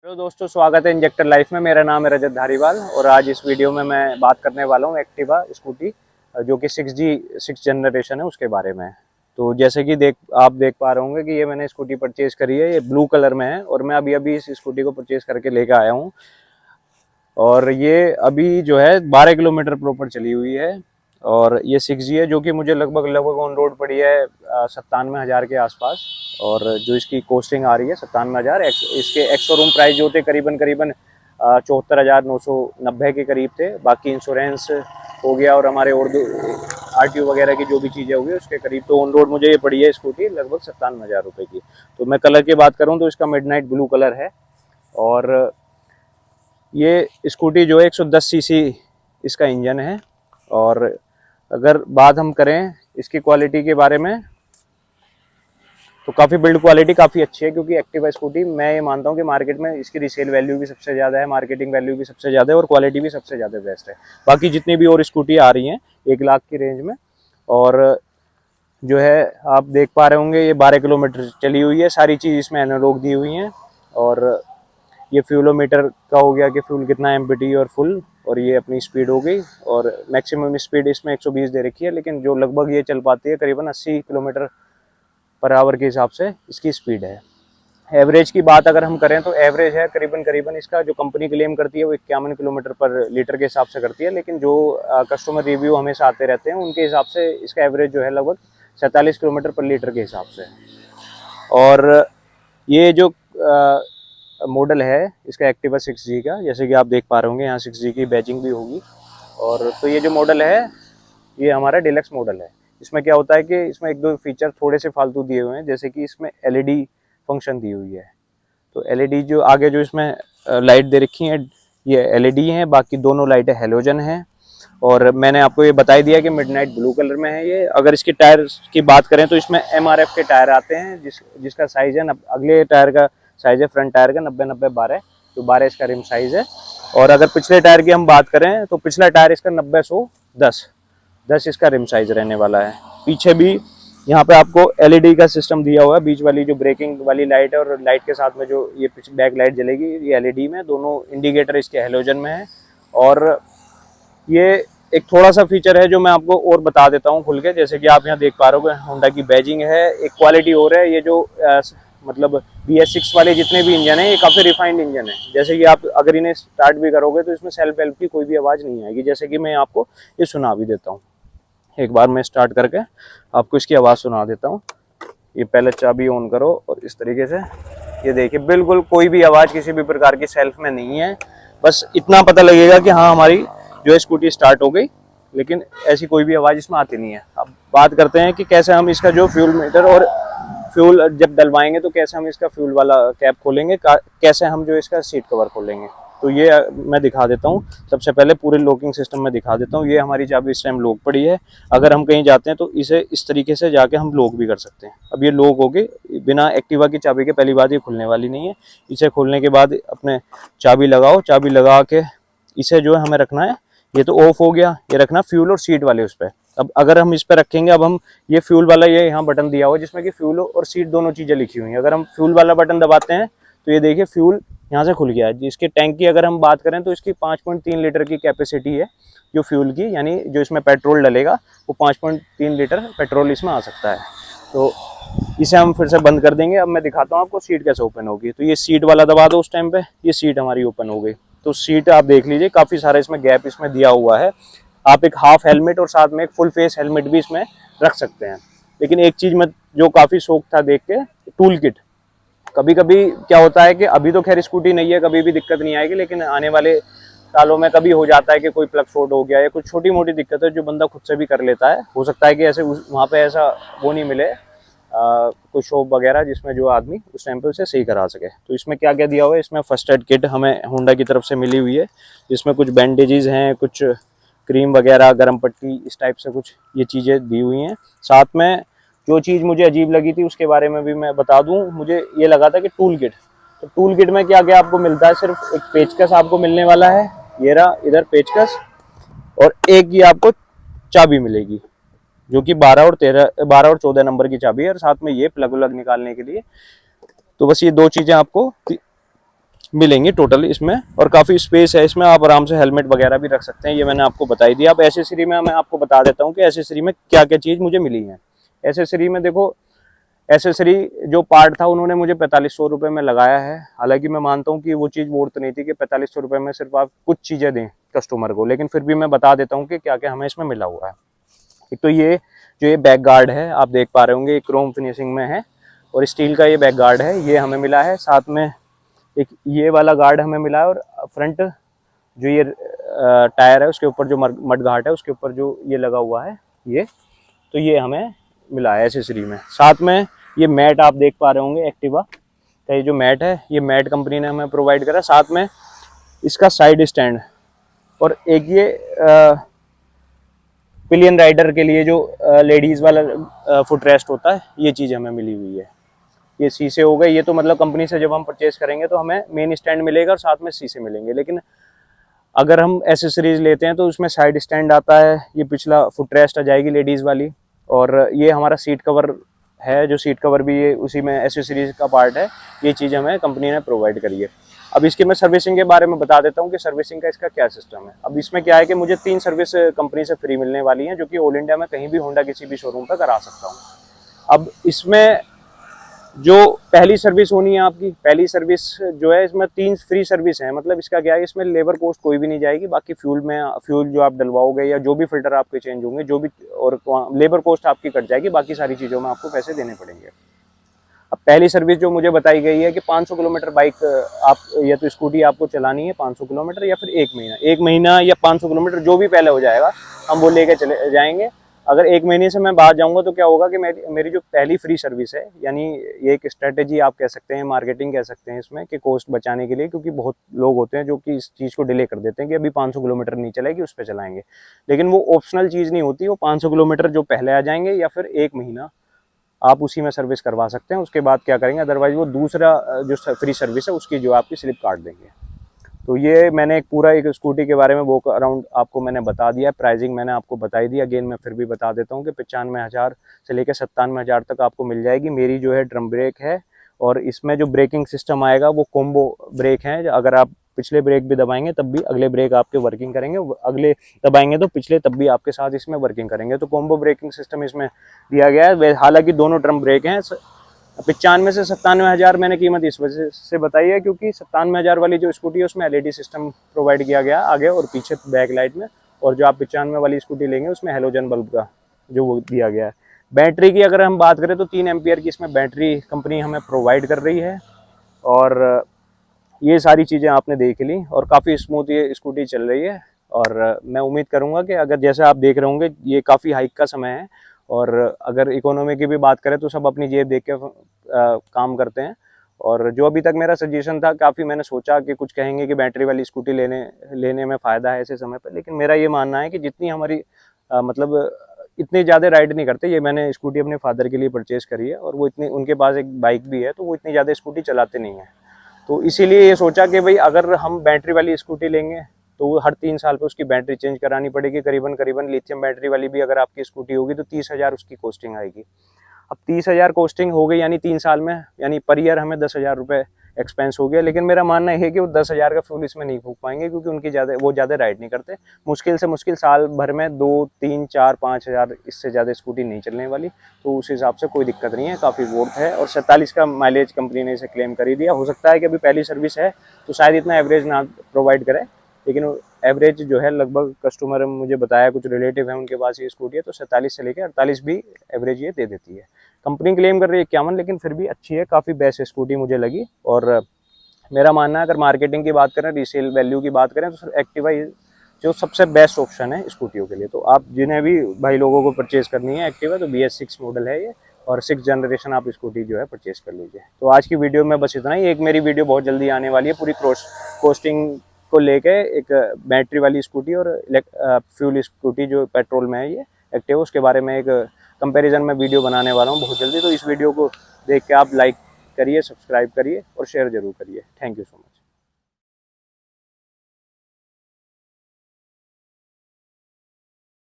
Hello दोस्तों, स्वागत है इंजेक्टर लाइफ में। मेरा नाम है रजत धारीवाल और आज इस वीडियो में मैं बात करने वाला हूँ एक्टिवा स्कूटी जो कि 6 जनरेशन है उसके बारे में। तो जैसे कि आप देख पा रहे होंगे कि ये मैंने स्कूटी परचेज़ करी है, ये ब्लू कलर में है और मैं अभी इस स्कूटी को परचेज़ करके लेकर आया हूँ। और ये अभी जो है 12 किलोमीटर प्रॉपर चली हुई है और ये 6G है जो कि मुझे लगभग ऑन रोड पड़ी है 97,000 के आसपास। और जो इसकी कॉस्टिंग आ रही है 97,000। इसके एक्स शोरूम प्राइस जो थे करीबन 74,990 के करीब थे। बाकी इंश्योरेंस हो गया और हमारे और RTO वगैरह की जो भी चीज़ें होगी उसके करीब। तो ऑन रोड मुझे ये पड़ी है स्कूटी लगभग 57,000 रुपये की। तो मैं कलर की बात करूँ तो इसका मिडनाइट ब्लू कलर है। और ये स्कूटी जो है 110 सीसी इसका इंजन है। और अगर बात हम करें इसकी क्वालिटी के बारे में तो काफ़ी बिल्ड क्वालिटी काफ़ी अच्छी है, क्योंकि एक्टिवा स्कूटी मैं ये मानता हूँ कि मार्केट में इसकी रीसेल वैल्यू भी सबसे ज़्यादा है, मार्केटिंग वैल्यू भी सबसे ज़्यादा है और क्वालिटी भी सबसे ज़्यादा बेस्ट है। बाकी जितनी भी और स्कूटी आ रही हैं 1 लाख की रेंज में, और जो है आप देख पा रहे होंगे ये 12 किलोमीटर चली हुई है। सारी चीज़ इसमें एनालॉग दी हुई हैं। और ये फ्यूलोमीटर का हो गया कि फ्यूल कितना एम्प्टी और फुल, और ये अपनी स्पीड हो गई। और मैक्सिमम स्पीड इसमें 120 दे रखी है, लेकिन जो लगभग ये चल पाती है करीबन 80 किलोमीटर पर आवर के हिसाब से इसकी स्पीड है। एवरेज की बात अगर हम करें तो एवरेज है करीबन इसका जो कंपनी क्लेम करती है वो 51 किलोमीटर पर लीटर के हिसाब से करती है, लेकिन जो कस्टमर रिव्यू हमेशा आते रहते हैं उनके हिसाब से इसका एवरेज जो है लगभग 47 किलोमीटर पर लीटर के हिसाब से। और ये जो मॉडल है इसका एक्टिवा 6G का, जैसे कि आप देख पा रहे होंगे यहाँ 6G की बैजिंग भी होगी। और तो ये जो मॉडल है ये हमारा डिलक्स मॉडल है। इसमें क्या होता है कि इसमें 1-2 फीचर थोड़े से फालतू दिए हुए हैं, जैसे कि इसमें LED फंक्शन दी हुई है। तो LED जो आगे जो इसमें लाइट दे रखी है ये LED है, बाकी दोनों लाइटें हेलोजन हैं। और मैंने आपको ये बता ही दिया कि मिडनाइट ब्लू कलर में है ये। अगर इसके टायर की बात करें तो इसमें MRF के टायर आते हैं, जिसका साइज़ है अगले टायर का साइज़ है फ्रंट टायर का 90-90-12, तो 12 इसका रिम साइज़ है। और अगर पिछले टायर की हम बात करें तो पिछला टायर इसका 90-100-10 इसका रिम साइज़ रहने वाला है। पीछे भी यहाँ पे आपको LED का सिस्टम दिया हुआ है। बीच वाली जो ब्रेकिंग वाली लाइट है और लाइट के साथ में जो ये बैक लाइट जलेगी ये LED में, दोनों इंडिकेटर इसके हेलोजन में है। और ये एक थोड़ा सा फीचर है जो मैं आपको और बता देता हूँ खुल के, जैसे कि आप यहाँ देख पा रहे हो होंडा की बैजिंग है। एक क्वालिटी और है, ये जो मतलब BS6 वाले जितने भी इंजन है ये काफ़ी रिफाइंड इंजन है। जैसे कि आप अगर इन्हें स्टार्ट भी करोगे तो इसमें सेल्फ हेल्प की कोई भी आवाज़ नहीं आएगी। जैसे कि मैं आपको ये सुना भी देता हूँ, एक बार मैं स्टार्ट करके आपको इसकी आवाज़ सुना देता हूँ। ये पहले चाबी ऑन करो और इस तरीके से ये देखिए बिल्कुल कोई भी आवाज़ किसी भी प्रकार की सेल्फ में नहीं है। बस इतना पता लगेगा कि हाँ हमारी जो है स्कूटी स्टार्ट हो गई, लेकिन ऐसी कोई भी आवाज़ इसमें आती नहीं है। अब बात करते हैं कि कैसे हम इसका जो फ्यूल मीटर और फ्यूल जब डलवाएंगे तो कैसे हम इसका फ्यूल वाला कैप खोलेंगे, कैसे हम जो इसका सीट कवर खोलेंगे। तो ये मैं दिखा देता हूँ। सबसे पहले पूरे लॉकिंग सिस्टम में दिखा देता हूँ। ये हमारी चाबी इस टाइम लॉक पड़ी है। अगर हम कहीं जाते हैं तो इसे इस तरीके से जाके हम लॉक भी कर सकते हैं। अब ये लॉक हो गई, बिना एक्टिवा की चाबी के पहली बात ये खुलने वाली नहीं है। इसे खोलने के बाद अपने चाबी लगाओ, चाबी लगा के इसे जो है हमें रखना है, ये तो ऑफ हो गया, ये रखना फ्यूल और सीट वाले उस पर। अब अगर हम इस पर रखेंगे, अब हम ये फ्यूल वाला ये यहाँ बटन दिया हुआ है जिसमें कि फ्यूल और सीट दोनों चीज़ें लिखी हुई हैं। अगर हम फ्यूल वाला बटन दबाते हैं तो ये देखिए फ्यूल यहाँ से खुल गया है। इसके टैंक की अगर हम बात करें तो इसकी 5.3 लीटर की कैपेसिटी है जो फ्यूल की, यानी जो इसमें पेट्रोल डलेगा वो 5.3 लीटर पेट्रोल इसमें आ सकता है। तो इसे हम फिर से बंद कर देंगे। अब मैं दिखाता हूँ आपको सीट कैसे ओपन होगी। तो ये सीट वाला दबा दो उस टाइम पे, ये सीट हमारी ओपन हो गई। तो सीट आप देख लीजिए काफ़ी सारा इसमें गैप इसमें दिया हुआ है। आप एक हाफ हेलमेट और साथ में एक फुल फेस हेलमेट भी इसमें रख सकते हैं। लेकिन एक चीज़ में जो काफ़ी शौक था देख के, टूल किट। कभी कभी क्या होता है कि अभी तो खैर स्कूटी नहीं है, कभी भी दिक्कत नहीं आएगी, लेकिन आने वाले सालों में कभी हो जाता है कि कोई प्लग शॉर्ट हो गया या कुछ छोटी मोटी दिक्कत है जो बंदा खुद से भी कर लेता है। हो सकता है कि ऐसे वहाँ पे ऐसा वो नहीं मिले कोई शॉप वगैरह जिसमें जो आदमी उस टाइम पे उसे सही करा सके। तो इसमें क्या क्या दिया हुआ है, इसमें फर्स्ट एड किट हमें होंडा की तरफ से मिली हुई है, जिसमें कुछ बैंडेजेस हैं, कुछ क्रीम वगैरह, गर्म पट्टी, इस टाइप से कुछ ये चीज़ें दी हुई हैं। साथ में जो चीज़ मुझे अजीब लगी थी उसके बारे में भी मैं बता दूं, मुझे ये लगा था कि टूल किट। तो टूल किट में क्या क्या आपको मिलता है, सिर्फ एक पेचकस आपको मिलने वाला है, ये रहा इधर पेचकस, और एक ये आपको चाबी मिलेगी जो कि 12 और 14 नंबर की चाबी है, और साथ में ये प्लग व्लग निकालने के लिए। तो बस ये 2 चीज़ें आपको मिलेंगी टोटल इसमें, और काफ़ी स्पेस है इसमें, आप आराम से हेलमेट वगैरह भी रख सकते हैं। ये मैंने आपको बताई दी। अब एसेसरी में मैं आपको बता देता हूँ कि एसेसरी में क्या क्या चीज़ मुझे मिली है। एसेसरी में देखो, एसेसरी जो पार्ट था उन्होंने मुझे 4500 रुपये में लगाया है। हालांकि मैं मानता हूँ कि वो चीज़ वर्थ नहीं थी कि 4500 रुपये में सिर्फ आप कुछ चीज़ें दें कस्टमर को, लेकिन फिर भी मैं बता देता हूँ कि क्या क्या हमें इसमें मिला हुआ है। एक तो ये जो ये बैक गार्ड है, आप देख पा रहे होंगे, ये क्रोम फिनिशिंग में है और स्टील का ये बैक गार्ड है, ये हमें मिला है। साथ में एक ये वाला गार्ड हमें मिला है, और फ्रंट जो ये टायर है उसके ऊपर जो मड गार्ड है उसके ऊपर जो ये लगा हुआ है ये, तो ये हमें मिला है एसेसरी में। साथ में ये मैट आप देख पा रहे होंगे, एक्टिवा का ये जो मैट है, ये मैट कंपनी ने हमें प्रोवाइड करा। साथ में इसका साइड स्टैंड, और एक ये पिलियन राइडर के लिए जो लेडीज़ वाला फुट रेस्ट होता है, ये चीज़ हमें मिली हुई है। ये शीशे हो गए, ये तो मतलब कंपनी से जब हम परचेज करेंगे तो हमें मेन स्टैंड मिलेगा और साथ में शीशे मिलेंगे। लेकिन अगर हम एसेसरीज लेते हैं तो उसमें साइड स्टैंड आता है, ये पिछला फुट रेस्ट आ जाएगी लेडीज़ वाली, और ये हमारा सीट कवर है, जो सीट कवर भी ये उसी में एसेसरीज का पार्ट है। ये चीज़ हमें कंपनी ने प्रोवाइड करी है। अब इसके मैं सर्विसिंग के बारे में बता देता हूँ कि सर्विसिंग का इसका क्या सिस्टम है। अब इसमें क्या है कि मुझे 3 सर्विस कंपनी से फ्री मिलने वाली हैं, जो कि ऑल इंडिया में कहीं भी होंडा किसी भी शोरूम पर करा सकता हूँ। अब इसमें जो पहली सर्विस होनी है आपकी, पहली सर्विस जो है, इसमें 3 फ्री सर्विस है। मतलब इसका क्या है, इसमें लेबर कॉस्ट कोई भी नहीं जाएगी। बाकी फ्यूल जो आप डलवाओगे या जो भी फिल्टर आपके चेंज होंगे, जो भी, और लेबर कॉस्ट आपकी कट जाएगी। बाकी सारी चीज़ों में आपको पैसे देने पड़ेंगे। अब पहली सर्विस जो मुझे बताई गई है कि 500 किलोमीटर बाइक आप या तो स्कूटी आपको चलानी है 500 किलोमीटर, या फिर 1 महीना या 500 किलोमीटर जो भी पहले हो जाएगा हम वो लेके चले जाएंगे। अगर 1 महीने से मैं बाहर जाऊंगा तो क्या होगा कि मेरी जो पहली फ्री सर्विस है, यानी ये एक स्ट्रेटेजी आप कह सकते हैं, मार्केटिंग कह सकते हैं इसमें, कि कॉस्ट बचाने के लिए, क्योंकि बहुत लोग होते हैं जो कि इस चीज़ को डिले कर देते हैं कि अभी 500 किलोमीटर नहीं चलेगी उस पर चलाएंगे। लेकिन वो ऑप्शनल चीज़ नहीं होती, वो 500 किलोमीटर जो पहले आ जाएंगे या फिर 1 महीना आप उसी में सर्विस करवा सकते हैं। उसके बाद क्या करेंगे, अदरवाइज वो दूसरा जो फ्री सर्विस है उसकी जो आपकी स्लिप काट देंगे। तो ये मैंने एक स्कूटी के बारे में वो अराउंड आपको मैंने बता दिया। प्राइसिंग मैंने आपको बताई दी। अगेन मैं फिर भी बता देता हूँ कि 95,000 से लेकर 97,000 तक आपको मिल जाएगी। मेरी जो है ड्रम ब्रेक है, और इसमें जो ब्रेकिंग सिस्टम आएगा वो कॉम्बो ब्रेक है। अगर आप पिछले ब्रेक भी दबाएंगे तब भी अगले ब्रेक आपके वर्किंग करेंगे, अगले दबाएंगे तो पिछले तब भी आपके साथ इसमें वर्किंग करेंगे। तो कॉम्बो ब्रेकिंग सिस्टम इसमें दिया गया है। हालांकि दोनों ड्रम ब्रेक हैं। 95 से 97,000 मैंने कीमत इस वजह से बताई है क्योंकि 97,000 वाली जो स्कूटी है उसमें एलईडी सिस्टम प्रोवाइड किया गया आगे और पीछे बैक लाइट में, और जो आप 95 वाली स्कूटी लेंगे उसमें हेलोजन बल्ब का जो वो दिया गया है। बैटरी की अगर हम बात करें तो 3 एम्पियर की इसमें बैटरी कंपनी हमें प्रोवाइड कर रही है। और ये सारी चीज़ें आपने देख ली, और काफ़ी स्मूथ ये स्कूटी चल रही है। और मैं उम्मीद करूँगा कि अगर जैसे आप देख रहे होंगे ये काफ़ी हाइक का समय है, और अगर इकोनॉमी की भी बात करें तो सब अपनी जेब देख के काम करते हैं। और जो अभी तक मेरा सजेशन था, काफ़ी मैंने सोचा कि कुछ कहेंगे कि बैटरी वाली स्कूटी लेने में फ़ायदा है ऐसे समय पर, लेकिन मेरा ये मानना है कि जितनी हमारी मतलब इतनी ज़्यादा राइड नहीं करते। ये मैंने स्कूटी अपने फादर के लिए परचेज़ करी है, और वो इतनी, उनके पास एक बाइक भी है तो वो इतनी ज़्यादा स्कूटी चलाते नहीं हैं। तो इसीलिए ये सोचा कि भाई अगर हम बैटरी वाली स्कूटी लेंगे तो वो हर 3 साल पे उसकी बैटरी चेंज करानी पड़ेगी। करीबन लिथियम बैटरी वाली भी अगर आपकी स्कूटी होगी तो 30,000 उसकी कॉस्टिंग आएगी। अब 30,000 कॉस्टिंग हो गई यानी 3 साल में, यानी पर ईयर हमें 10,000 रुपये एक्सपेंस हो गया। लेकिन मेरा मानना है कि वो 10,000 का फ्यूल इसमें नहीं फूक पाएंगे, क्योंकि उनकी ज़्यादा राइड नहीं करते। मुश्किल से मुश्किल साल भर में 2, 3, 4, 5,000, इससे ज़्यादा स्कूटी नहीं चलने वाली। तो उस हिसाब से कोई दिक्कत नहीं है, काफ़ी वर्थ है। और 47 का माइलेज कंपनी ने इसे क्लेम कर ही दिया। हो सकता है कि अभी पहली सर्विस है तो शायद इतना एवरेज ना प्रोवाइड करे, लेकिन एवरेज जो है लगभग, कस्टमर मुझे बताया, कुछ रिलेटिव है उनके पास ये स्कूटी है, तो 47 से लेकर 48 भी एवरेज ये दे देती है। कंपनी क्लेम कर रही है 51, लेकिन फिर भी अच्छी है, काफ़ी बेस्ट स्कूटी मुझे लगी। और मेरा मानना है अगर मार्केटिंग की बात करें, रीसेल वैल्यू की बात करें, तो सर एक्टिवा जो सबसे बेस्ट ऑप्शन है स्कूटियों के लिए। तो आप जिन्हें भी भाई लोगों को परचेज़ करनी है एक्टिवा, तो BS6 मॉडल है ये, और 6th जनरेशन आप स्कूटी जो है परचेज़ कर लीजिए। तो आज की वीडियो में बस इतना ही। एक मेरी वीडियो बहुत जल्दी आने वाली है पूरी कॉस्टिंग को लेके, एक बैटरी वाली स्कूटी और फ्यूल स्कूटी जो पेट्रोल में है ये एक्टिवा, उसके बारे में एक कंपैरिजन में वीडियो बनाने वाला हूँ बहुत जल्दी। तो इस वीडियो को देख के आप लाइक करिए, सब्सक्राइब करिए और शेयर जरूर करिए। Thank you so much.